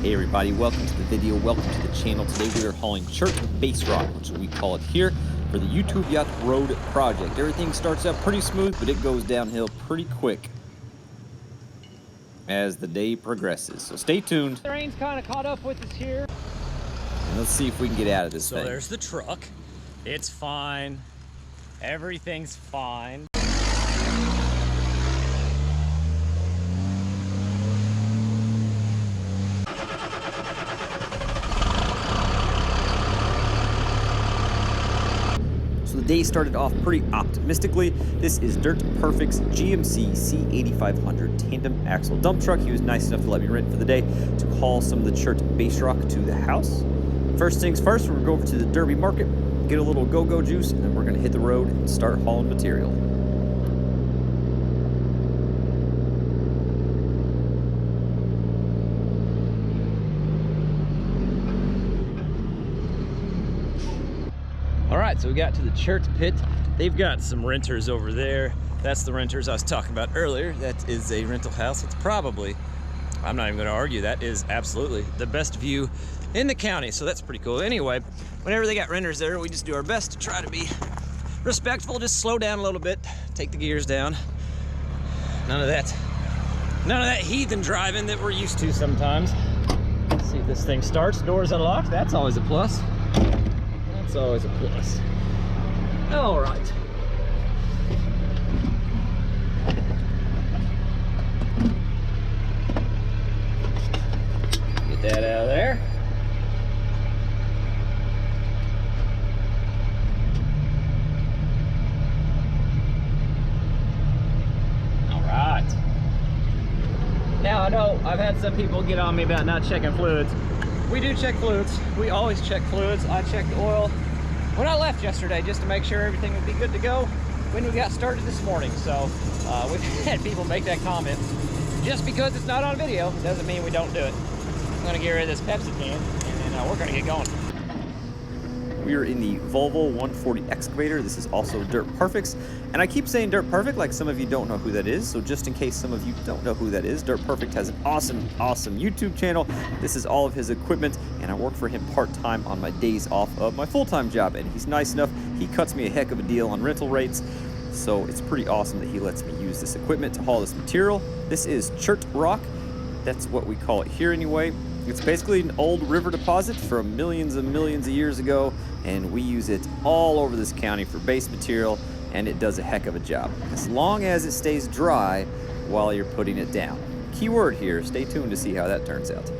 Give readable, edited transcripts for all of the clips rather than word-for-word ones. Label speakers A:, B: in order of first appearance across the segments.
A: Hey everybody, welcome to the video, welcome to the channel. Today we are hauling chert base rock, which is what we call it here, for the YouTube Yacht road project. Everything starts out pretty smooth, but it goes downhill pretty quick as the day progresses. So stay tuned.
B: The rain's kind of caught up with us here.
A: And let's see if we can get out of this thing.
B: So there's the truck. It's fine. Everything's fine.
A: So the day started off pretty optimistically. This is Dirt Perfects GMC C-8500 Tandem axle dump truck. He was nice enough to let me rent for the day to haul some of the chert base rock to the house. First things first, we're gonna go over to the Derby market, get a little go-go juice, and then we're gonna hit the road and start hauling material.
B: All right, so we got to the chert pit. They've got some renters over there. That's the renters I was talking about earlier. That is a rental house. It's probably, I'm not even gonna argue, that is absolutely the best view in the county, so that's pretty cool. Anyway, whenever they got renters there, we just do our best to try to be respectful, just slow down a little bit, take the gears down. None of that heathen driving that we're used to sometimes. Let's see if this thing starts. Doors unlocked, that's always a plus. That's always a plus. All right. Get that out of there. All right. Now I know I've had some people get on me about not checking fluids. We do check fluids. We always check fluids. I checked oil when I left yesterday just to make sure everything would be good to go when we got started this morning. So we've had people make that comment. Just because it's not on video doesn't mean we don't do it. I'm gonna get rid of this Pepsi can and then we're gonna get going.
A: We are in the Volvo 140 Excavator. This is also Dirt Perfects. And I keep saying Dirt Perfect like some of you don't know who that is. So just in case some of you don't know who that is, Dirt Perfect has an awesome YouTube channel. This is all of his equipment, and I work for him part-time on my days off of my full-time job. And he's nice enough, he cuts me a heck of a deal on rental rates. So it's pretty awesome that he lets me use this equipment to haul this material. This is chert rock. That's what we call it here anyway. It's basically an old river deposit from millions and millions of years ago, and we use it all over this county for base material, and it does a heck of a job, as long as it stays dry while you're putting it down. Key word here, stay tuned to see how that turns out.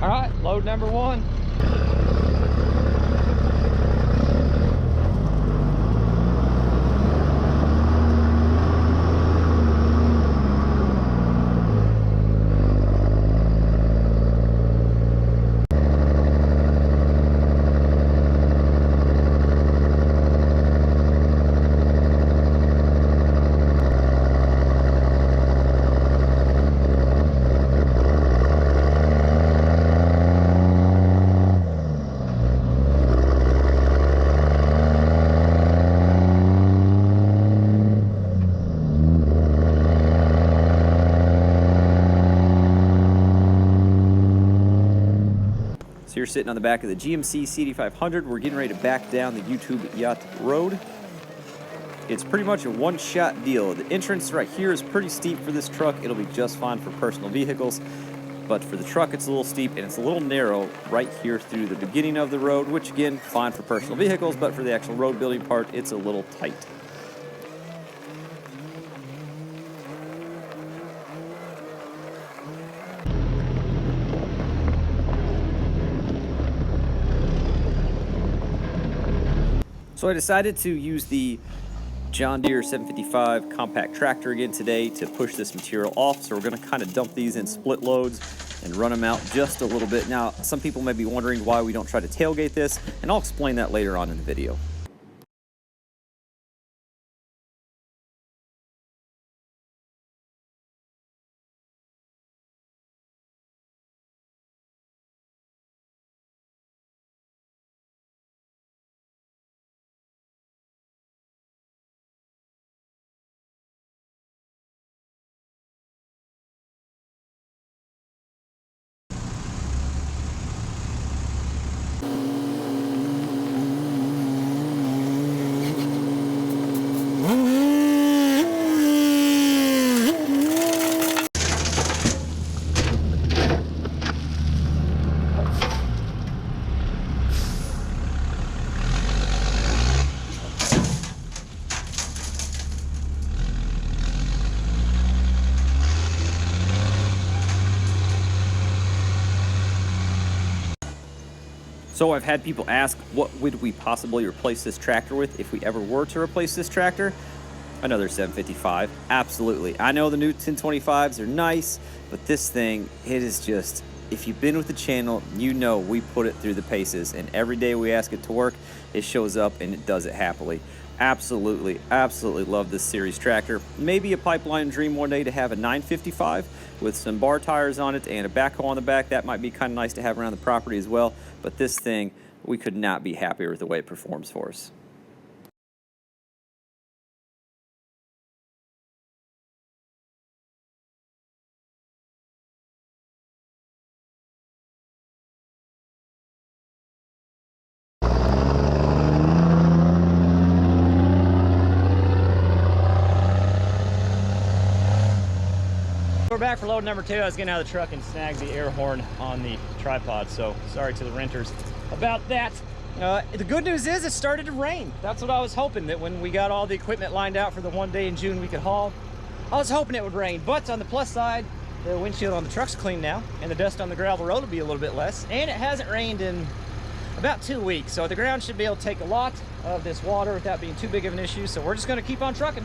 B: All right, load number one.
A: So you're sitting on the back of the GMC C-8500. We're getting ready to back down the YouTube Yacht road. It's pretty much a one-shot deal. The entrance right here is pretty steep for this truck. It'll be just fine for personal vehicles. But for the truck, it's a little steep and it's a little narrow right here through the beginning of the road, which again, fine for personal vehicles, but for the actual road building part, it's a little tight. So I decided to use the John Deere 755 compact tractor again today to push this material off. So we're going to kind of dump these in split loads and run them out just a little bit. Now, some people may be wondering why we don't try to tailgate this, and I'll explain that later on in the video. So I've had people ask, what would we possibly replace this tractor with if we ever were to replace this tractor? Another 755, absolutely. I know the new 1025s are nice, but this thing, it is just, if you've been with the channel, you know we put it through the paces, and every day we ask it to work, it shows up and it does it happily. Absolutely, absolutely love this series tractor. Maybe a pipeline dream one day to have a 955 with some bar tires on it and a backhoe on the back. That might be kind of nice to have around the property as well. But this thing, we could not be happier with the way it performs for us.
B: We're back for load number 2. I was getting out of the truck and snagged the air horn on the tripod, so sorry to the renters about that. The good news is it started to rain. That's what I was hoping, that when we got all the equipment lined out for the one day in June we could haul, I was hoping it would rain. But on the plus side, the windshield on the truck's clean now, and the dust on the gravel road will be a little bit less, and it hasn't rained in about 2 weeks, so the ground should be able to take a lot of this water without being too big of an issue. So we're just going to keep on trucking.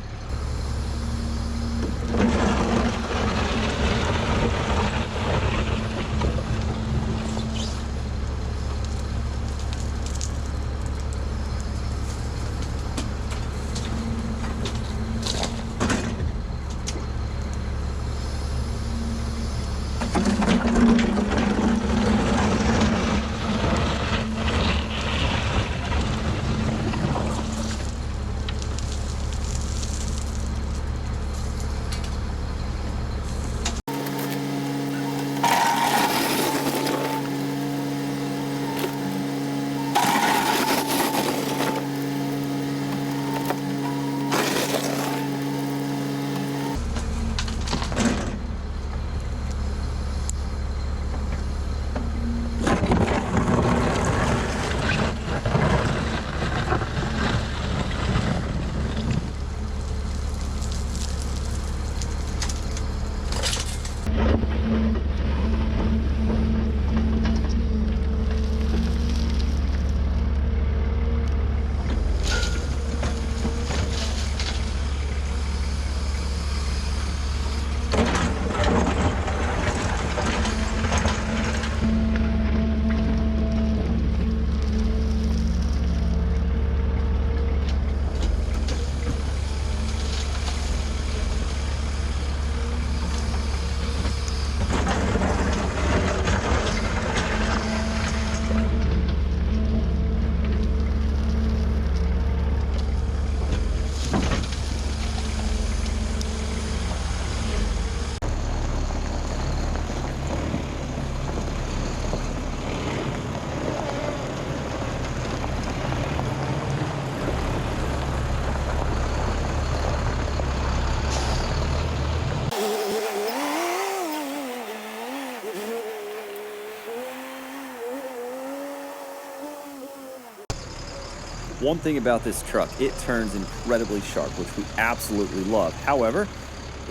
A: One thing about this truck, it turns incredibly sharp, which we absolutely love. However,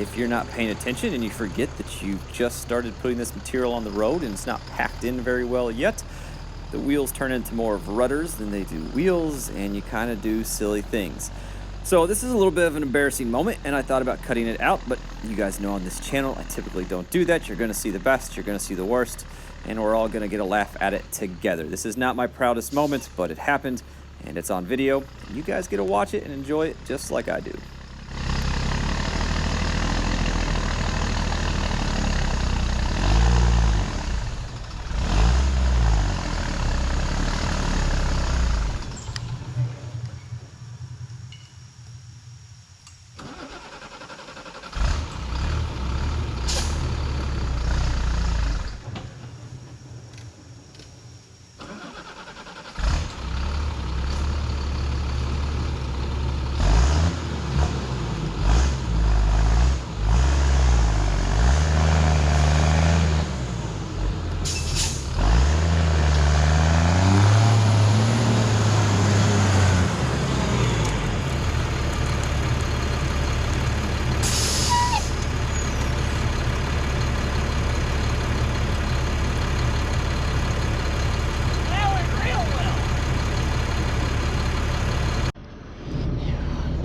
A: if you're not paying attention and you forget that you just started putting this material on the road and it's not packed in very well yet, the wheels turn into more of rudders than they do wheels, and you kind of do silly things. So this is a little bit of an embarrassing moment, and I thought about cutting it out, but you guys know on this channel, I typically don't do that. You're gonna see the best, you're gonna see the worst, and we're all gonna get a laugh at it together. This is not my proudest moment, but it happened, and it's on video. You guys get to watch it and enjoy it just like I do.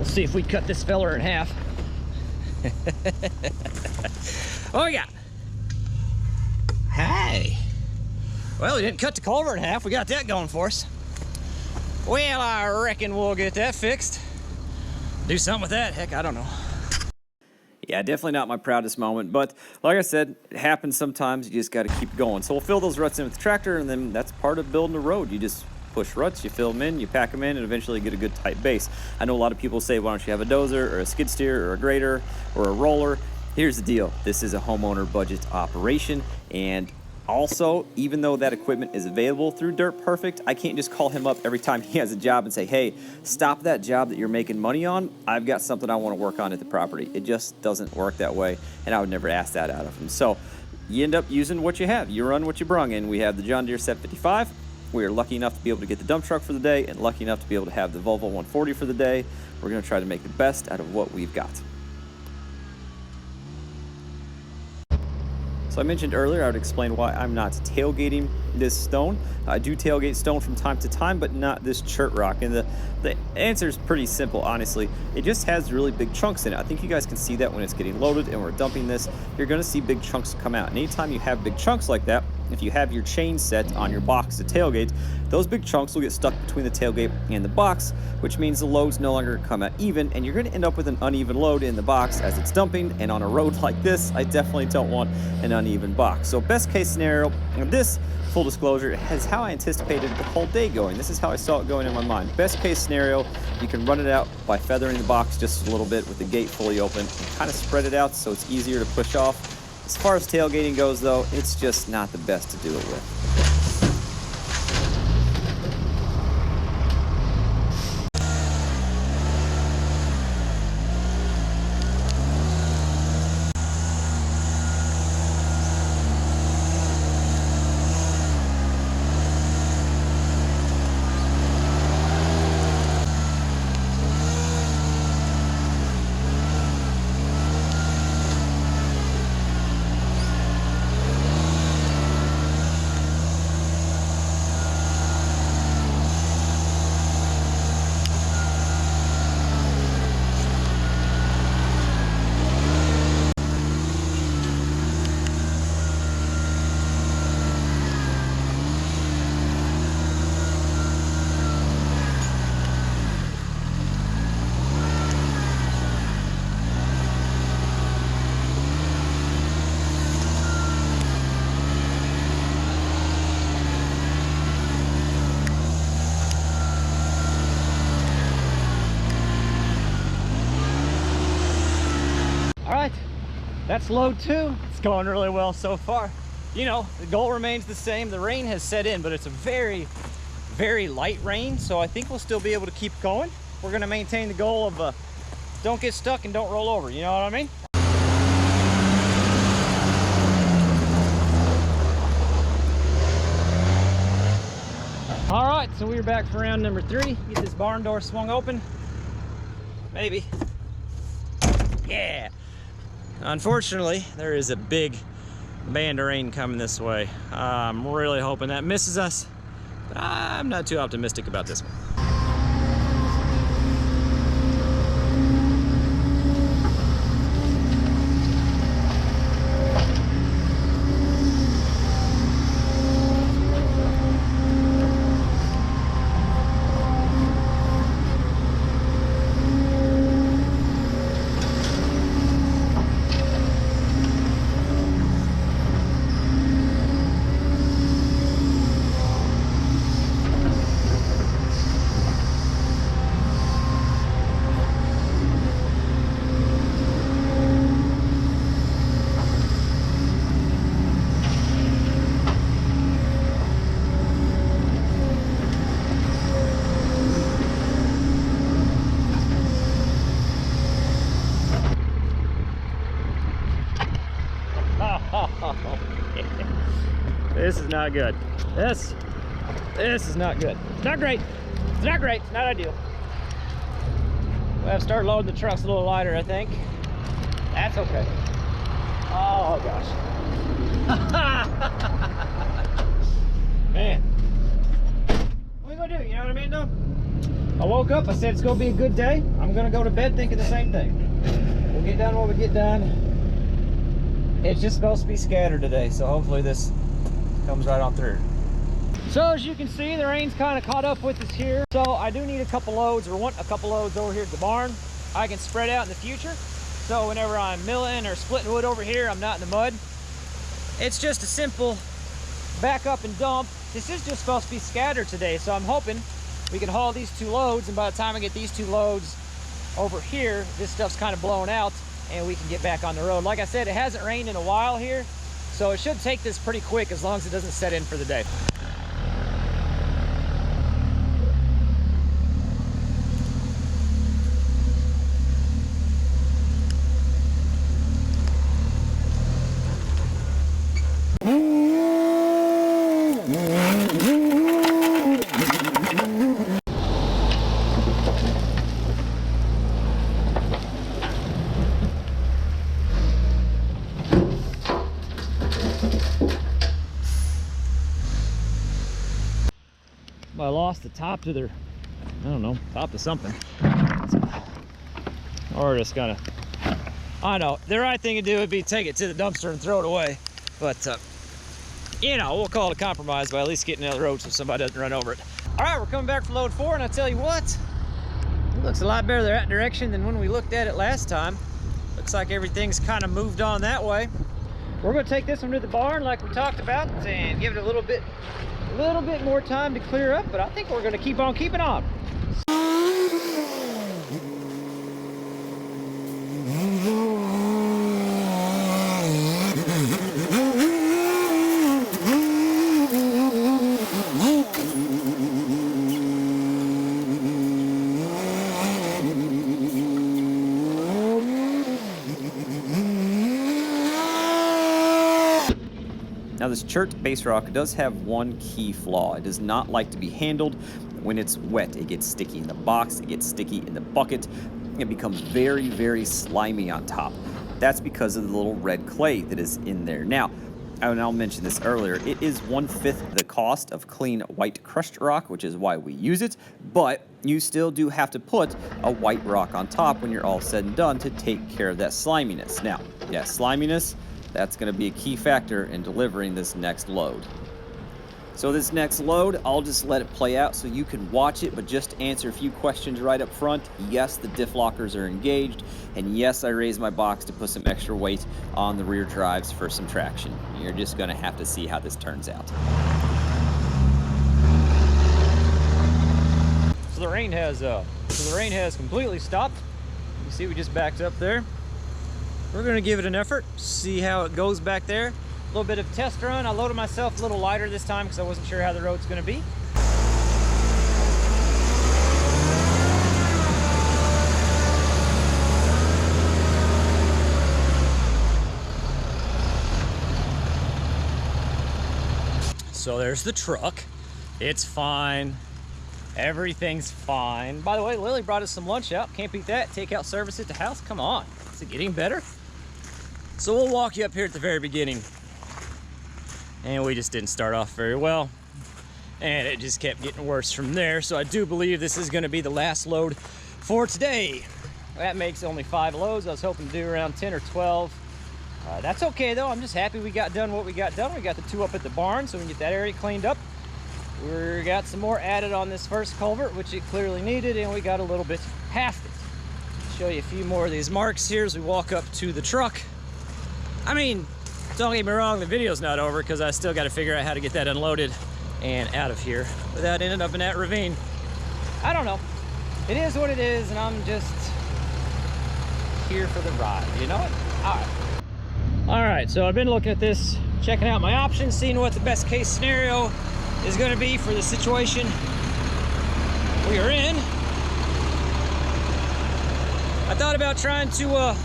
B: See if we cut this feller in half. Oh yeah. Hey. Well, we didn't cut the culvert in half. We got that going for us. Well, I reckon we'll get that fixed. Do something with that. Heck, I don't know.
A: Yeah, definitely not my proudest moment, but like I said, it happens sometimes. You just got to keep going. So we'll fill those ruts in with the tractor, and then that's part of building a road. You just push ruts, you fill them in, you pack them in, and eventually get a good tight base. I know a lot of people say, why don't you have a dozer or a skid steer or a grader or a roller? Here's the deal. This is a homeowner budget operation, and also, even though that equipment is available through Dirt Perfect, I can't just call him up every time he has a job and say, hey, stop that job that you're making money on. I've got something I want to work on at the property. It just doesn't work that way, and I would never ask that out of him. So you end up using what you have. You run what you brung, and we have the John Deere Set 55. We are lucky enough to be able to get the dump truck for the day, and lucky enough to be able to have the Volvo 140 for the day. We're going to try to make the best out of what we've got. So I mentioned earlier I would explain why I'm not tailgating this stone. I do tailgate stone from time to time, but not this chert rock. And the answer is pretty simple, honestly. It just has really big chunks in it. I think you guys can see that when it's getting loaded and we're dumping this. You're going to see big chunks come out. And anytime you have big chunks like that, if you have your chain set on your box to tailgate, those big chunks will get stuck between the tailgate and the box, which means the loads no longer come out even, and you're going to end up with an uneven load in the box as it's dumping. And on a road like this, I definitely don't want an uneven box. So best case scenario, and this, full disclosure, is how I anticipated the whole day going. This is how I saw it going in my mind. Best case scenario, you can run it out by feathering the box just a little bit with the gate fully open and kind of spread it out so it's easier to push off. As far as tailgating goes, though, it's just not the best to do it with.
B: That's load 2. It's going really well so far. You know, the goal remains the same. The rain has set in, but it's a very, very light rain, so I think we'll still be able to keep going. We're going to maintain the goal of don't get stuck and don't roll over, you know what I mean? All right, so we're back for round number 3. Get this barn door swung open. Maybe. Yeah. Unfortunately, there is a big band of rain coming this way. I'm really hoping that misses us. but I'm not too optimistic about this one. This is not good. This is not good. It's not great. It's not great. It's not ideal. We'll have to start loading the trucks a little lighter, I think. That's okay. Oh gosh. Man. What are we gonna do? You know what I mean, though? I woke up, I said it's gonna be a good day. I'm gonna go to bed thinking the same thing. We'll get done what we get done. It's just supposed to be scattered today, so hopefully this comes right on through. So as you can see, the rain's kind of caught up with us here. So I do need a couple loads, or want a couple loads over here at the barn. I can spread out in the future. So whenever I'm milling or splitting wood over here, I'm not in the mud. It's just a simple back up and dump. This is just supposed to be scattered today, so I'm hoping we can haul these two loads, and by the time I get these two loads over here, this stuff's kind of blown out and we can get back on the road. Like I said, it hasn't rained in a while here, so it should take this pretty quick as long as it doesn't set in for the day. I lost the top to their, I don't know, top to something. Or just gonna, I know, the right thing to do would be take it to the dumpster and throw it away. But, you know, we'll call it a compromise by at least getting it on the road so somebody doesn't run over it. All right, we're coming back for load 4, and I tell you what, it looks a lot better that direction than when we looked at it last time. Looks like everything's kind of moved on that way. We're gonna take this one to the barn like we talked about and give it a little bit more time to clear up, but I think we're going to keep on keeping on.
A: Now this chert base rock does have one key flaw. It does not like to be handled when it's wet. It gets sticky in the box, it gets sticky in the bucket. It becomes very, very slimy on top. That's because of the little red clay that is in there. Now, and I'll mention this earlier, it is 1/5 the cost of clean white crushed rock, which is why we use it, but you still do have to put a white rock on top when you're all said and done to take care of that sliminess. Now, yeah, sliminess, that's going to be a key factor in delivering this next load. So this next load, I'll just let it play out so you can watch it, but just answer a few questions right up front. Yes, the diff lockers are engaged, and yes, I raised my box to put some extra weight on the rear drives for some traction. You're just going to have to see how this turns out.
B: So the rain has completely stopped. You see we just backed up there. We're gonna give it an effort, see how it goes back there. A little bit of test run. I loaded myself a little lighter this time because I wasn't sure how the road's gonna be. So there's the truck. It's fine. Everything's fine. By the way, Lily brought us some lunch out. Can't beat that. Takeout service at the house. Come on. Is it getting better? So we'll walk you up here at the very beginning. And we just didn't start off very well. and it just kept getting worse from there. So I do believe this is going to be the last load for today. That makes only 5 loads. I was hoping to do around 10 or 12. That's okay though. I'm just happy we got done what we got done. We got the 2 up at the barn, so we can get that area cleaned up. We got some more added on this first culvert, which it clearly needed, and we got a little bit past it. Show you a few more of these marks here as we walk up to the truck. I mean, don't get me wrong, the video's not over because I still got to figure out how to get that unloaded and out of here without ending up in that ravine. I don't know. It is what it is, and I'm just here for the ride, you know what? All right, so I've been looking at this, checking out my options, seeing what the best case scenario is going to be for the situation we are in. I thought about trying to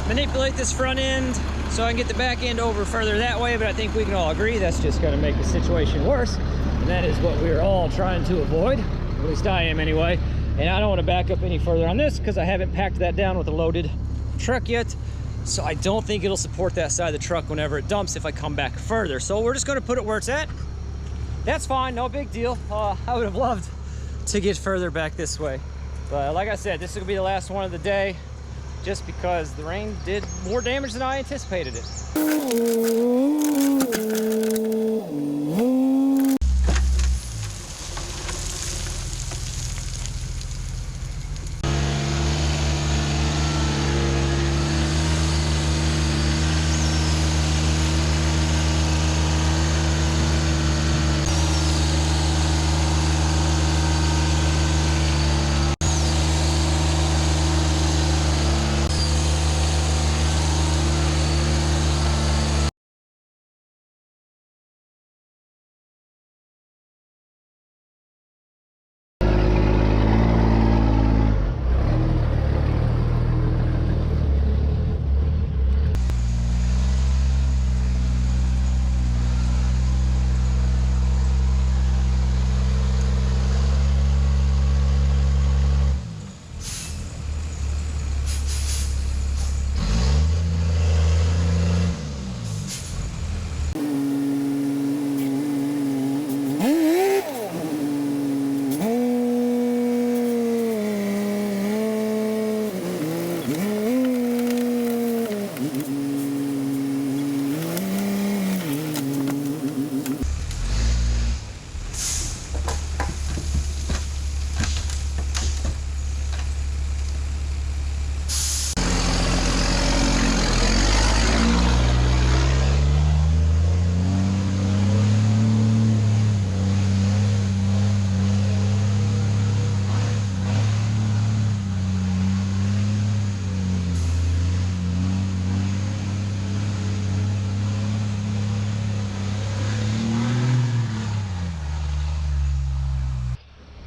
B: manipulate this front end so I can get the back end over further that way, but I think we can all agree that's just going to make the situation worse, and that is what we're all trying to avoid. At least I am anyway. And I don't want to back up any further on this because I haven't packed that down with a loaded truck yet. So I don't think it'll support that side of the truck whenever it dumps if I come back further. So we're just going to put it where it's at. That's fine, no big deal. I would have loved to get further back this way. But like I said, this is going to be the last one of the day just because the rain did more damage than I anticipated it.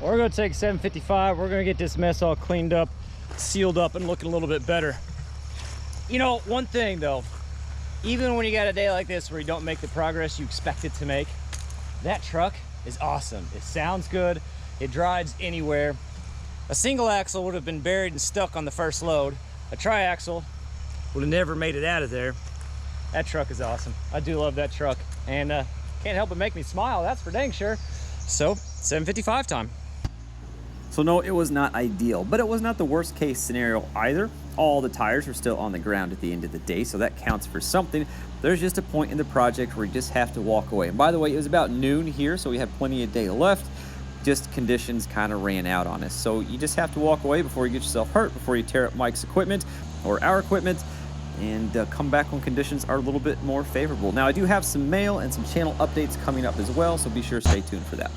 B: We're gonna take 755. We're gonna get this mess all cleaned up, sealed up, and looking a little bit better. You know, one thing though, even when you got a day like this where you don't make the progress you expect it to make, that truck is awesome. It sounds good. It drives anywhere. A single axle would have been buried and stuck on the first load. A tri-axle would have never made it out of there. That truck is awesome. I do love that truck, and can't help but make me smile, that's for dang sure. So 755 time.
A: So no, it was not ideal, but it was not the worst case scenario either. All the tires were still on the ground at the end of the day, so that counts for something. There's just a point in the project where you just have to walk away. And by the way, it was about noon here, so we had plenty of day left. Just conditions kind of ran out on us. So you just have to walk away before you get yourself hurt, before you tear up Mike's equipment or our equipment, and come back when conditions are a little bit more favorable. Now, I do have some mail and some channel updates coming up as well, so be sure to stay tuned for that.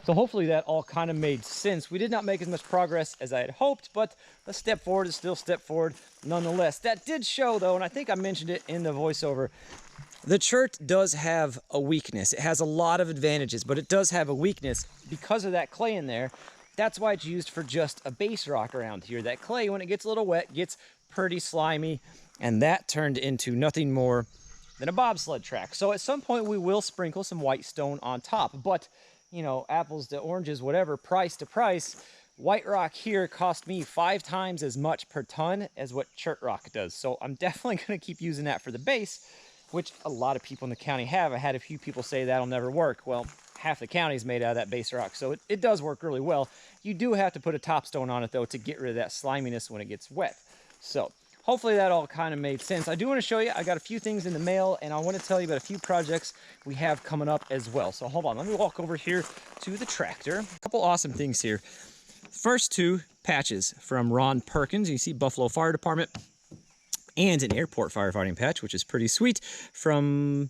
B: So hopefully that all kind of made sense. We did not make as much progress as I had hoped, but a step forward is still a step forward nonetheless. That did show though, and I think I mentioned it in the voiceover, the chert does have a weakness. It has a lot of advantages, but it does have a weakness because of that clay in there. That's why it's used for just a base rock around here. That clay, when it gets a little wet, gets pretty slimy, and that turned into nothing more than a bobsled track. So at some point we will sprinkle some white stone on top, but you know, apples to oranges, whatever, price to price, white rock here cost me 5 times as much per ton as what chert rock does. So I'm definitely going to keep using that for the base. which a lot of people in the county have. I had a few people say that'll never work. Well, half the county is made out of that base rock, so it does work really well. You do have to put a topstone on it, though, to get rid of that sliminess when it gets wet. So hopefully that all kind of made sense. I do want to show you, I got a few things in the mail, and I want to tell you about a few projects we have coming up as well. So hold on, let me walk over here to the tractor. A couple awesome things here. First two patches from Ron Perkins. You see Buffalo Fire Department, and an airport firefighting patch, which is pretty sweet, from,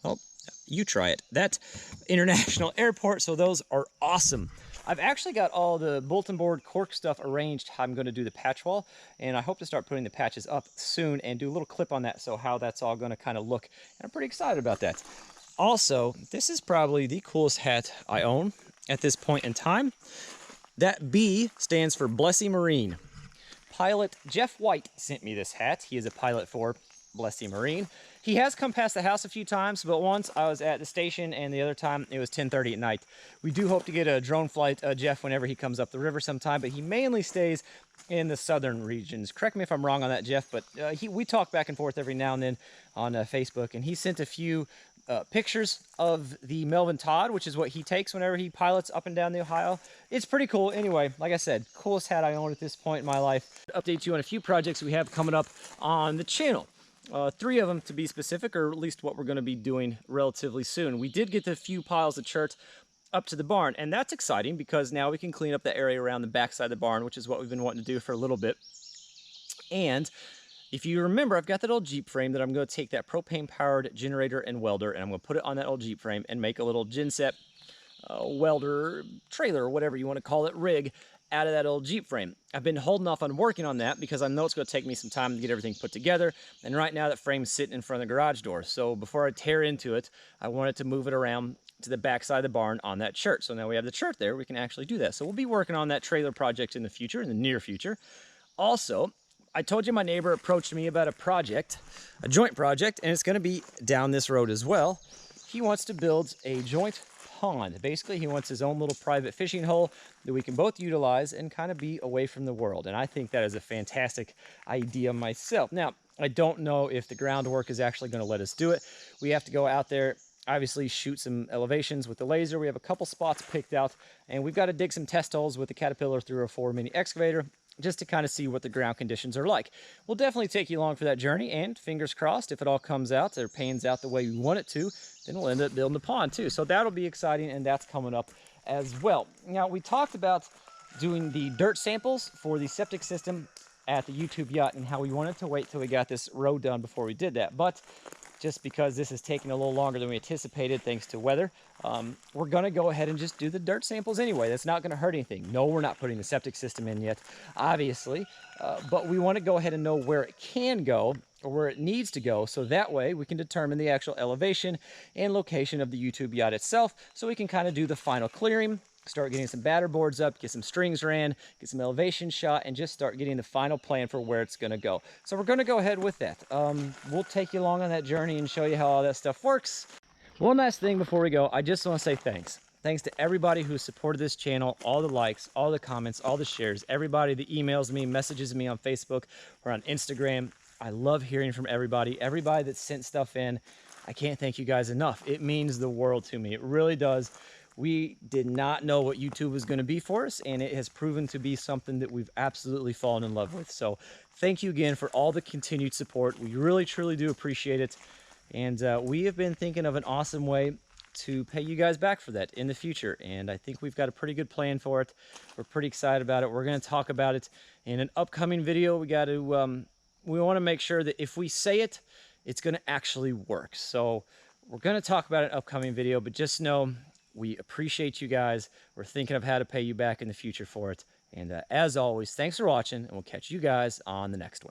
B: oh, you try it, that International Airport. So those are awesome. I've actually got all the bulletin board cork stuff arranged how I'm going to do the patch wall, and I hope to start putting the patches up soon and do a little clip on that, so how that's all going to kind of look, and I'm pretty excited about that. Also, this is probably the coolest hat I own at this point in time. That B stands for Blessy Marine. Pilot Jeff White sent me this hat. He is a pilot for Blessy Marine. He has come past the house a few times, but once I was at the station, and the other time it was 10:30 at night. We do hope to get a drone flight, Jeff, whenever he comes up the river sometime, but he mainly stays in the southern regions. Correct me if I'm wrong on that, Jeff, but we talk back and forth every now and then on Facebook, and he sent a few pictures of the Melvin Todd, which is what he takes whenever he pilots up and down the Ohio. It's pretty cool. Anyway, like I said, coolest hat I own at this point in my life. Update you on a few projects we have coming up on the channel. 3 of them to be specific, or at least what we're going to be doing relatively soon. We did get the few piles of chert up to the barn, and that's exciting because now we can clean up the area around the backside of the barn, which is what we've been wanting to do for a little bit. And if you remember, I've got that old Jeep frame that I'm going to take that propane-powered generator and welder, and I'm going to put it on that old Jeep frame and make a little genset welder trailer, or whatever you want to call it, rig, out of that old Jeep frame. I've been holding off on working on that because I know it's going to take me some time to get everything put together, and right now that frame's sitting in front of the garage door. So before I tear into it, I wanted to move it around to the back side of the barn on that chert. So now we have the chert there, we can actually do that. So we'll be working on that trailer project in the future, in the near future. Also, I told you my neighbor approached me about a project, a joint project, and it's going to be down this road as well. He wants to build a joint pond. Basically, he wants his own little private fishing hole that we can both utilize and kind of be away from the world. And I think that is a fantastic idea myself. Now, I don't know if the groundwork is actually going to let us do it. We have to go out there, obviously shoot some elevations with the laser. We have a couple spots picked out, and we've got to dig some test holes with the Caterpillar 304 mini excavator just to kind of see what the ground conditions are like. We'll definitely take you along for that journey, and fingers crossed, if it all comes out or pans out the way we want it to, then we'll end up building the pond too. So that'll be exciting, and that's coming up as well. Now, we talked about doing the dirt samples for the septic system at the YouTube Yacht and how we wanted to wait till we got this road done before we did that. But just because this is taking a little longer than we anticipated thanks to weather, we're going to go ahead and just do the dirt samples anyway. That's not going to hurt anything. No, we're not putting the septic system in yet, obviously, but we want to go ahead and know where it can go or where it needs to go, so that way we can determine the actual elevation and location of the YouTube Yacht itself, so we can kind of do the final clearing, start getting some batter boards up, get some strings ran, get some elevation shot, and just start getting the final plan for where it's going to go. So we're going to go ahead with that. We'll take you along on that journey and show you how all that stuff works. One last thing before we go, I just want to say thanks. Thanks to everybody who supported this channel, all the likes, all the comments, all the shares, everybody that emails me, messages me on Facebook or on Instagram. I love hearing from everybody that sent stuff in. I can't thank you guys enough. It means the world to me. It really does. We did not know what YouTube was going to be for us, and it has proven to be something that we've absolutely fallen in love with. So thank you again for all the continued support. We really, truly do appreciate it. And we have been thinking of an awesome way to pay you guys back for that in the future. And I think we've got a pretty good plan for it. We're pretty excited about it. We're going to talk about it in an upcoming video. We got to, we want to make sure that if we say it, it's going to actually work. So we're going to talk about an upcoming video, but just know we appreciate you guys. We're thinking of how to pay you back in the future for it. And as always, thanks for watching, and we'll catch you guys on the next one.